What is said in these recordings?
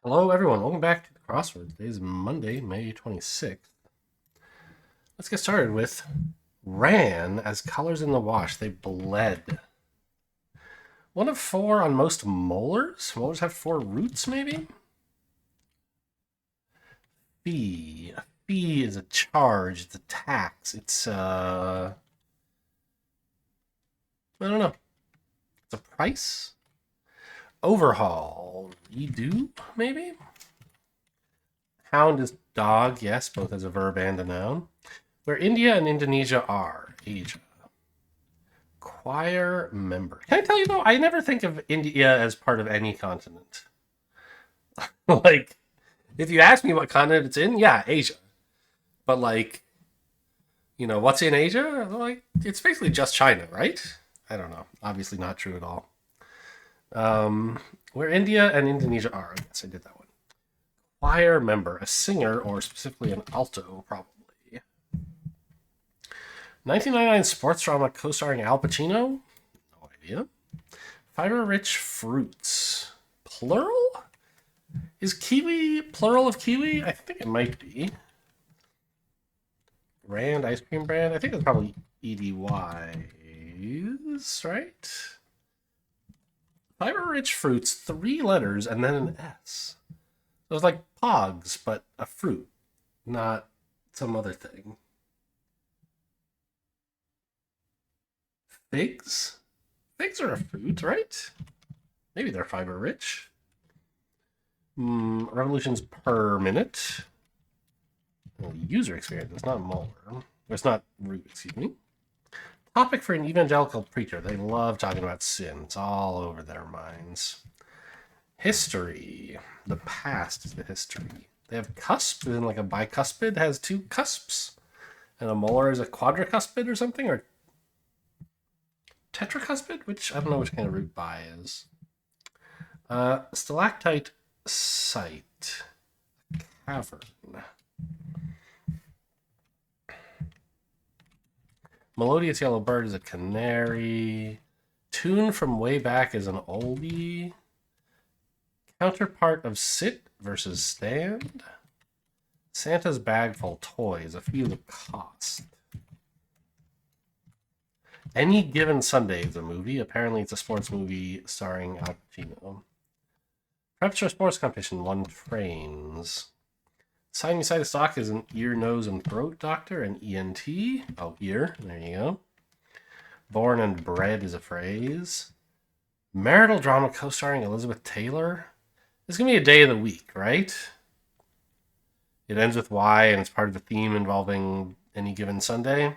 Hello, everyone. Welcome back to the Crossword. Today is Monday, May 26th. Let's get started with ran as colors in the wash. They bled. One of four on most molars. Molars have four roots, maybe? Fee. A fee is a charge. It's a tax. I don't know. It's a price? Overhaul. Redo, maybe? Hound is dog, yes, both as a verb and a noun. Where India and Indonesia are, Asia. Choir member. Can I tell you though, I never think of India as part of any continent. Like, if you ask me what continent it's in, yeah, Asia. But like, what's in Asia? Like, it's basically just China, right? I don't know. Obviously not true at all. Where India and Indonesia are. I guess I did that one. Choir member, a singer, or specifically an alto, probably. 1999 sports drama co-starring Al Pacino? No idea. Fiber-rich fruits. Plural? Is kiwi plural of kiwi? I think it might be. Brand, ice cream brand? I think it's probably EDY's, right? Fiber-rich fruits, 3 letters, and then an S. So it's like pogs, but a fruit, not some other thing. Figs? Figs are a fruit, right? Maybe they're fiber-rich. Revolutions per minute. Well, user experience. It's not molar. It's not root, excuse me. Topic for an evangelical preacher. They love talking about sin. It's all over their minds. History. The past is the history. They have cusps, and like a bicuspid has 2 cusps. And a molar is a quadricuspid or something, or tetracuspid, which I don't know which kind of root bi is. Stalactite site. Cavern. Melodious yellow bird is a canary. Tune from way back is an oldie. Counterpart of sit versus stand. Santa's bag full toys. A few of cost. Any Given Sunday is a movie. Apparently, it's a sports movie starring Al Pacino. Preps for sports competition. 1 trains. Sinusitis doc is an ear, nose, and throat doctor. An ENT. Oh, ear. There you go. Born and bred is a phrase. Marital drama co-starring Elizabeth Taylor. This is going to be a day of the week, right? It ends with Y, and it's part of the theme involving Any Given Sunday.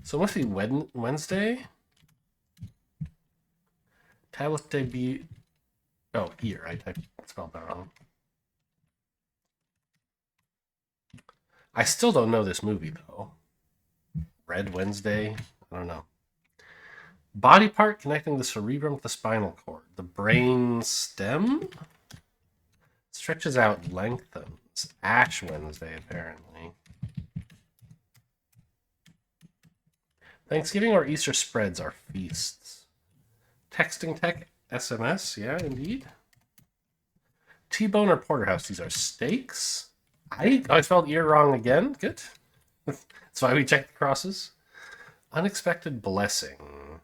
So it must be Wednesday. Tablet debut. Oh, ear. I spelled that wrong. I still don't know this movie, though. Red Wednesday? I don't know. Body part connecting the cerebrum to the spinal cord. The brain stem? Stretches out, lengthens. Ash Wednesday, apparently. Thanksgiving or Easter spreads are feasts. Texting tech, SMS, yeah, indeed. T-bone or porterhouse, these are steaks. I spelled ear wrong again. Good. That's why we check the crosses. Unexpected blessing.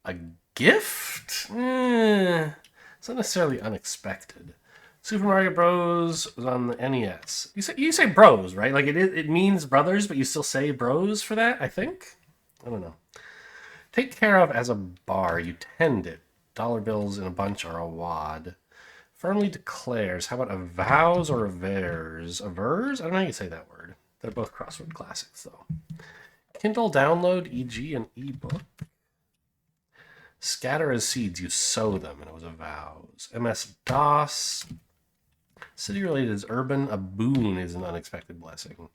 A gift? It's not necessarily unexpected. Super Mario Bros. Was on the NES. You say bros, right? Like it means brothers, but you still say bros for that, I think? I don't know. Take care of as a bar. You tend it. Dollar bills in a bunch are a wad. Firmly declares. How about a vows or a vers? A vers? I don't know how you say that word. They're both crossword classics, though. Kindle download, e.g. an ebook. Scatter as seeds, you sow them, and it was a vows. MS-DOS. City-related is urban. A boon is an unexpected blessing.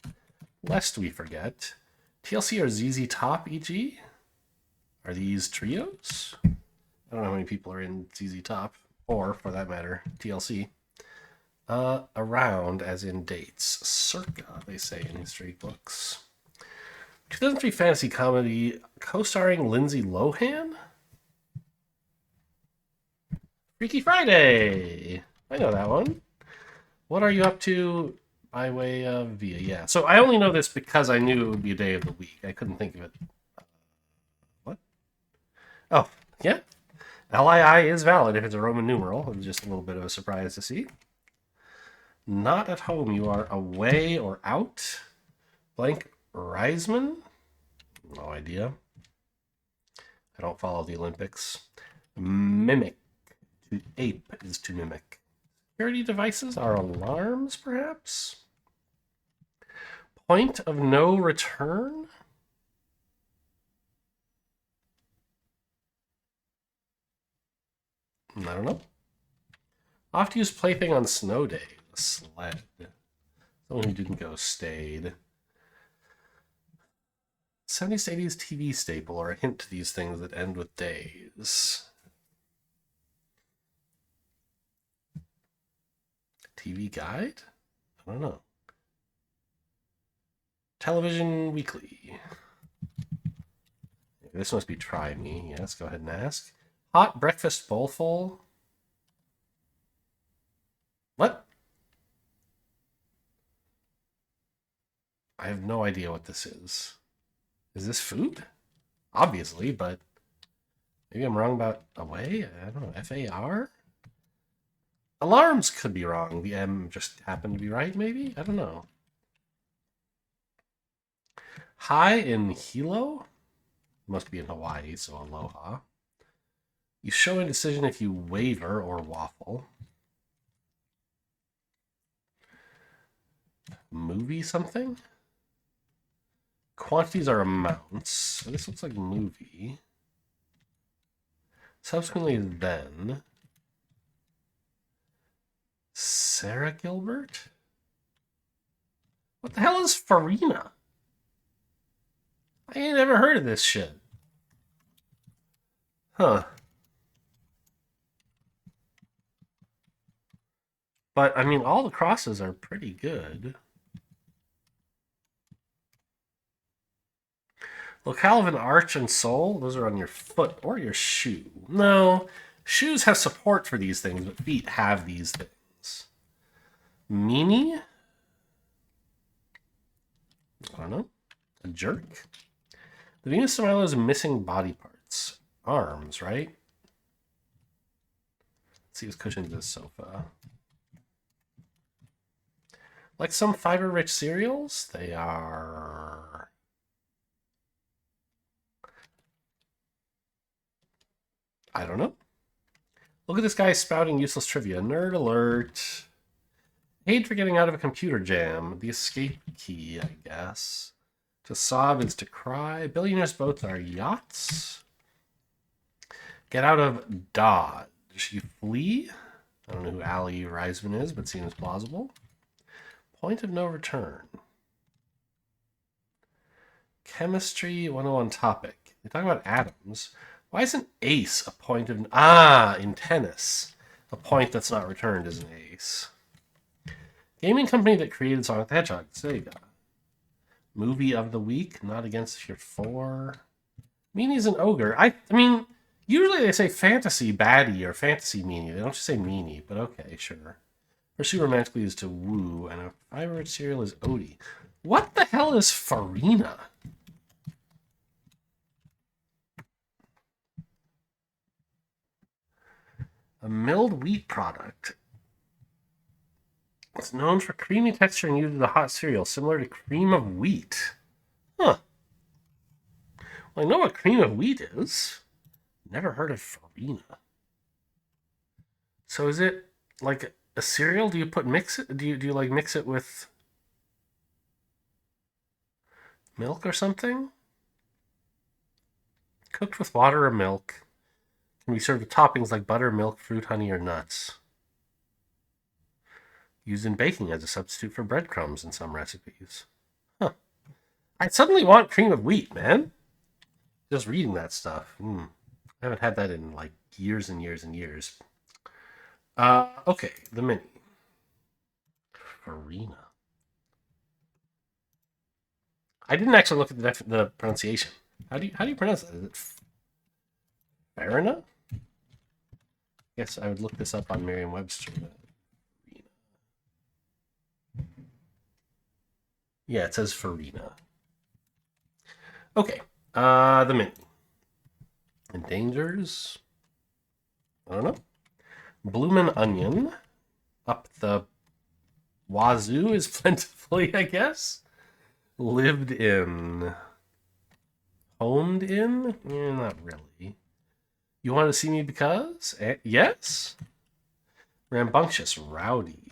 Lest we forget. TLC or ZZ Top, e.g.? Are these trios? I don't know how many people are in ZZ Top, or, for that matter, TLC. Around, as in dates. Circa, they say in history books. 2003 fantasy comedy co-starring Lindsay Lohan. Freaky Friday. I know that one. What are you up to by way of via? Yeah. So I only know this because I knew it would be a day of the week. I couldn't think of it. What? Oh, yeah. LII is valid if it's a Roman numeral. It was just a little bit of a surprise to see. Not at home. You are away or out. Blank Reisman? No idea. I don't follow the Olympics. Mimic. To ape is to mimic. Security devices are alarms, perhaps? Point of no return? I don't know. I'll have to use plaything on snow day. A sled. Someone who didn't go stayed. 70s, 80s TV staple, or a hint to these things that end with days. TV guide? I don't know. Television Weekly. This must be Try Me. Yes, go ahead and ask. Hot breakfast bowlful. What? I have no idea what this is. Is this food? Obviously, but maybe I'm wrong about away? I don't know. FAR? Alarms could be wrong. The M just happened to be right, maybe? I don't know. Hi in Hilo? Must be in Hawaii, so aloha. You show indecision if you waver or waffle. Movie something? Quantities are amounts. So this looks like movie. Subsequently, then. Sarah Gilbert? What the hell is farina? I ain't ever heard of this shit. Huh. But, I mean, all the crosses are pretty good. Locale of an arch and sole, those are on your foot or your shoe. No, shoes have support for these things, but feet have these things. Meanie? I don't know. A jerk? The Venus de Milo is missing body parts. Arms, right? Let's see what's cushioning this sofa. Like some fiber-rich cereals, they are... I don't know. Look at this guy spouting useless trivia. Nerd alert. Hate for getting out of a computer jam. The escape key, I guess. To sob is to cry. Billionaires' boats are yachts. Get out of Dodge. You flee. I don't know who Ali Reisman is, but seems plausible. Point of no return. Chemistry 101 topic. They talk about atoms. Why isn't ace a point of... in tennis. A point that's not returned is an ace. Gaming company that created Sonic the Hedgehog. Sega. Movie of the week. Not against your 4. Meanie's an ogre. I mean, usually they say fantasy baddie or fantasy meanie. They don't just say meanie, but okay, sure. Pursue romantically is to woo, and a favorite cereal is Odie. What the hell is farina? A milled wheat product. It's known for creamy texture and used as a hot cereal, similar to cream of wheat. Huh. Well, I know what cream of wheat is. Never heard of farina. So is it like a cereal? Do you mix it? Do you like mix it with milk or something? Cooked with water or milk. Can be served with toppings like butter, milk, fruit, honey, or nuts. Used in baking as a substitute for breadcrumbs in some recipes. Huh. I suddenly want cream of wheat, man. Just reading that stuff. I haven't had that in like years and years and years. Okay, the mini. Farina. I didn't actually look at the pronunciation. How do you pronounce it? Is it Farina? Guess I would look this up on Merriam-Webster. Yeah, it says Farina. Okay. The mini. Endangers. I don't know. Bloomin' onion. Up the wazoo is plentifully, I guess. Lived in. Homed in? Not really. You want to see me because? Yes? Rambunctious, rowdy.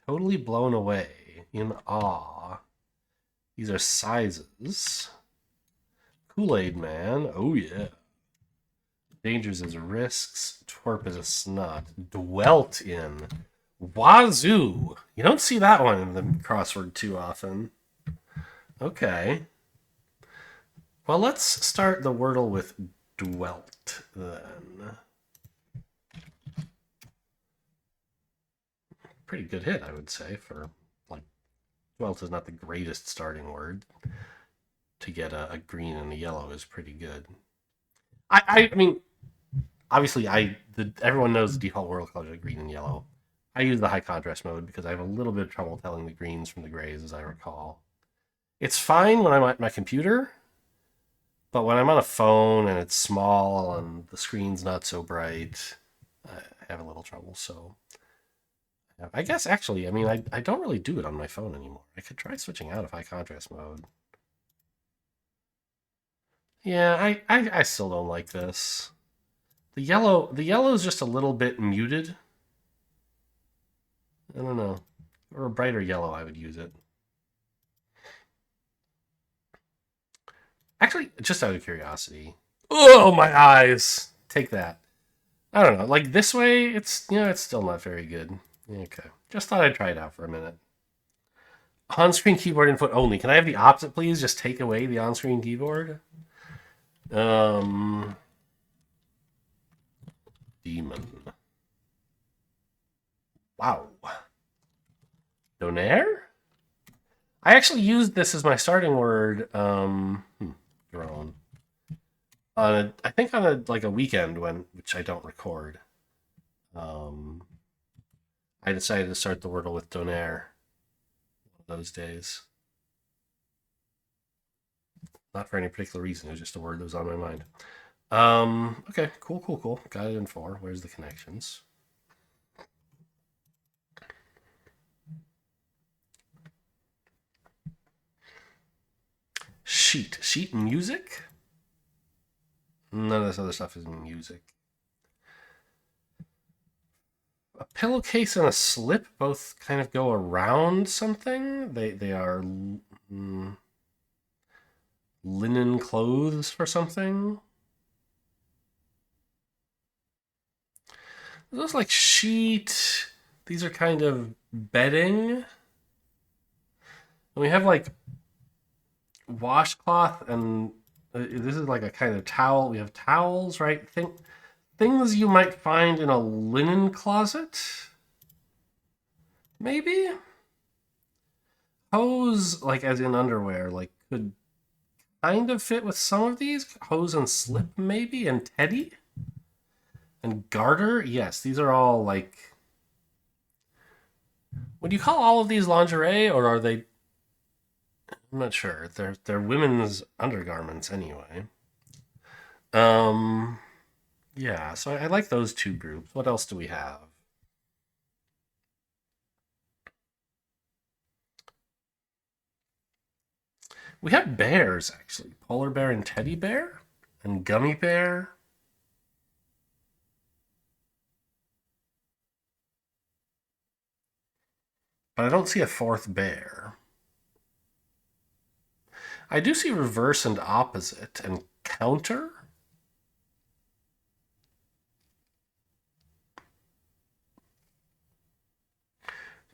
Totally blown away. In awe. These are sizes. Kool-Aid man. Oh, yeah. Dangers as risks. Twerp as a snot. Dwelt in. Wazoo. You don't see that one in the crossword too often. Okay. Well, let's start the Wordle with dwelt then. Pretty good hit, I would say, for like dwelt is not the greatest starting word. To get a green and a yellow is pretty good. I mean, obviously, everyone knows the default Wordle colors are green and yellow. I use the high contrast mode because I have a little bit of trouble telling the greens from the grays, as I recall. It's fine when I'm at my computer, but when I'm on a phone and it's small and the screen's not so bright, I have a little trouble. So I guess actually, I mean, I don't really do it on my phone anymore. I could try switching out of high contrast mode. Yeah, I still don't like this. The yellow is just a little bit muted. I don't know. Or a brighter yellow, I would use it. Actually, just out of curiosity. Oh, my eyes! Take that. I don't know. Like this way, it's still not very good. Okay. Just thought I'd try it out for a minute. On-screen keyboard input only. Can I have the opposite, please? Just take away the on-screen keyboard. Demon. Wow. Donaire? I actually used this as my starting word. Drone. I think on a weekend which I don't record. I decided to start the Wordle with Donaire. One of those days. Not for any particular reason. It was just a word that was on my mind. Okay, cool. Got it in 4. Where's the connections? Sheet music? None of this other stuff is music. A pillowcase and a slip both kind of go around something. They are linen clothes for something. Those like sheet. These are kind of bedding. And we have like washcloth, and this is like a kind of towel. We have towels, right? Things you might find in a linen closet. Maybe? Hose, like as in underwear, like could kind of fit with some of these. Hose and slip, maybe? And teddy? And garter? Yes, these are all like... Would you call all of these lingerie, or are they... I'm not sure. They're women's undergarments anyway. Yeah, so I like those two groups. What else do we have? We have bears, actually. Polar bear and teddy bear? And gummy bear? But I don't see a 4th bear. I do see reverse and opposite and counter.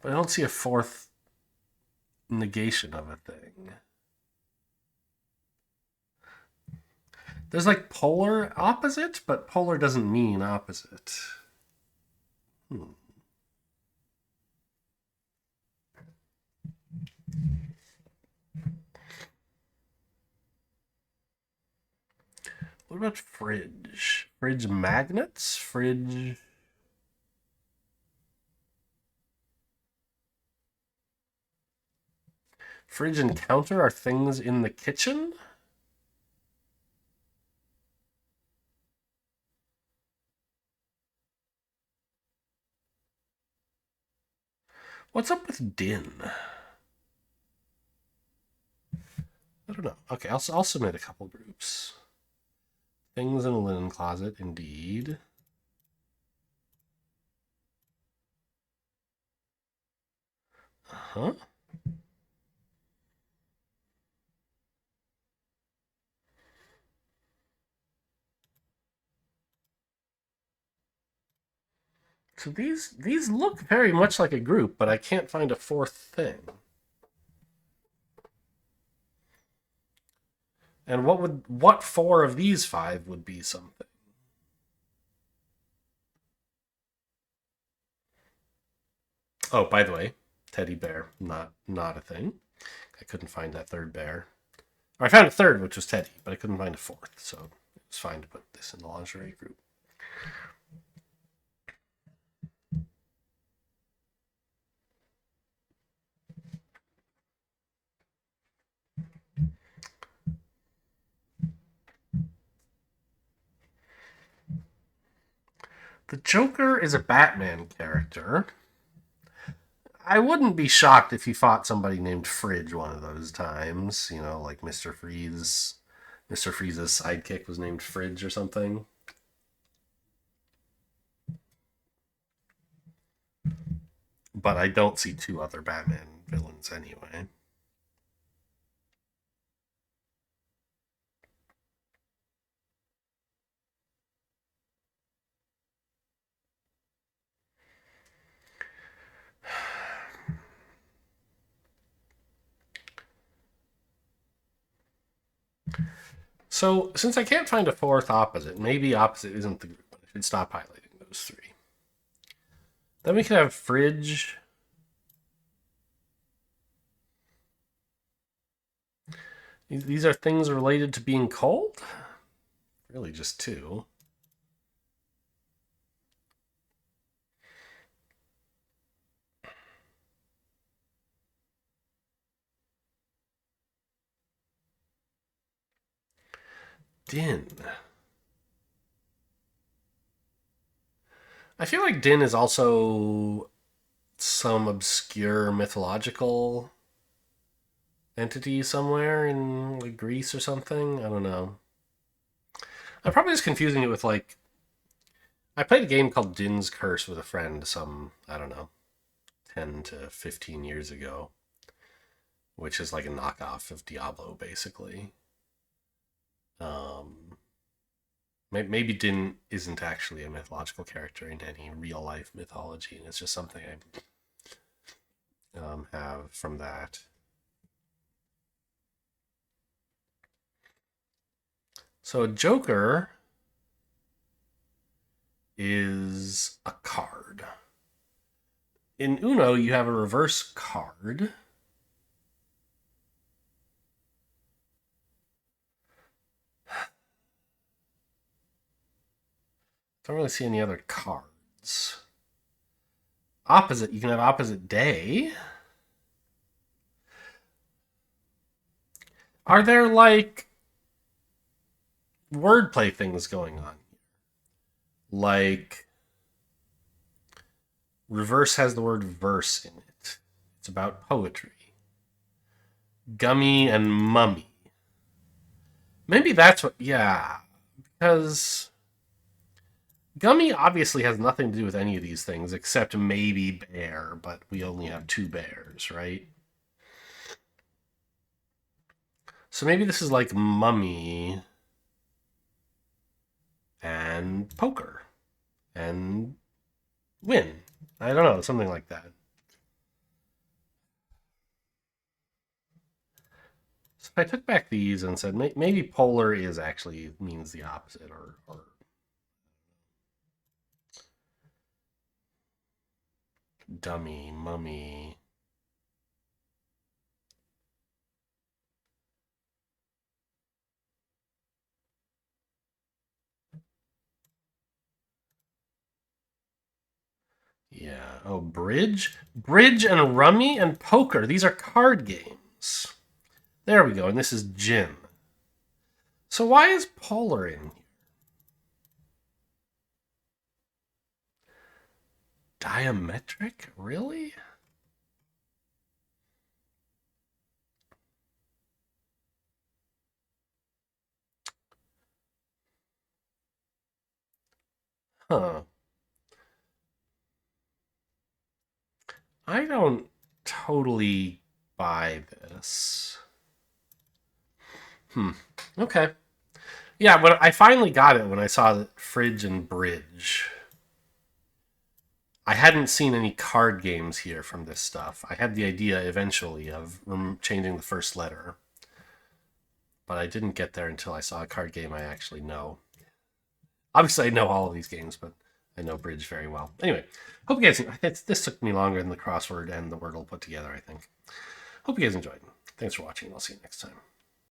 But I don't see a 4th negation of a thing. There's like polar opposite, but polar doesn't mean opposite. What about fridge? Fridge magnets? Fridge... Fridge and counter are things in the kitchen? What's up with din? I don't know. Okay, I'll submit a couple groups. Things in a linen closet, indeed. Uh-huh. So these look very much like a group, but I can't find a fourth thing. And what four of these five would be something? Oh, by the way, teddy bear, not a thing. I couldn't find that third bear. Or I found a third, which was Teddy, but I couldn't find a fourth, so it was fine to put this in the lingerie group. The Joker is a Batman character. I wouldn't be shocked if he fought somebody named Fridge one of those times. You know, like Mr. Freeze. Mr. Freeze's sidekick was named Fridge or something. But I don't see two other Batman villains anyway. So, since I can't find a fourth opposite, maybe opposite isn't the group, but I should stop highlighting those three. Then we could have fridge. These are things related to being cold? Really, just two. Din. I feel like Din is also some obscure mythological entity somewhere in like Greece or something. I don't know. I'm probably just confusing it with like I played a game called Din's Curse with a friend some, I don't know, 10 to 15 years ago, which is like a knockoff of Diablo basically. Um Maybe Din isn't actually a mythological character in any real life mythology, and it's just something I have from that. So a Joker is a card. In Uno, you have a reverse card. Don't really see any other cards. Opposite, you can have opposite day. Are there like wordplay things going on? Like reverse has the word verse in it. It's about poetry. Gummy and mummy. Maybe that's what, yeah. Because Gummy obviously has nothing to do with any of these things except maybe bear, but we only have two bears, right? So maybe this is like mummy and poker and win. I don't know, something like that. So if I took back these and said maybe polar is actually means the opposite or dummy, mummy. Yeah. Oh, bridge? Bridge and rummy and poker. These are card games. There we go. And this is gin. So why is polar in here? Diametric? Really? Huh. I don't totally buy this. Okay. Yeah, but I finally got it when I saw the fridge and bridge. I hadn't seen any card games here from this stuff. I had the idea eventually of changing the first letter, but I didn't get there until I saw a card game I actually know. Obviously, I know all of these games, but I know bridge very well. Anyway, hope you guys. This took me longer than the crossword and the Wordle put together, I think. Hope you guys enjoyed. Thanks for watching. I'll see you next time.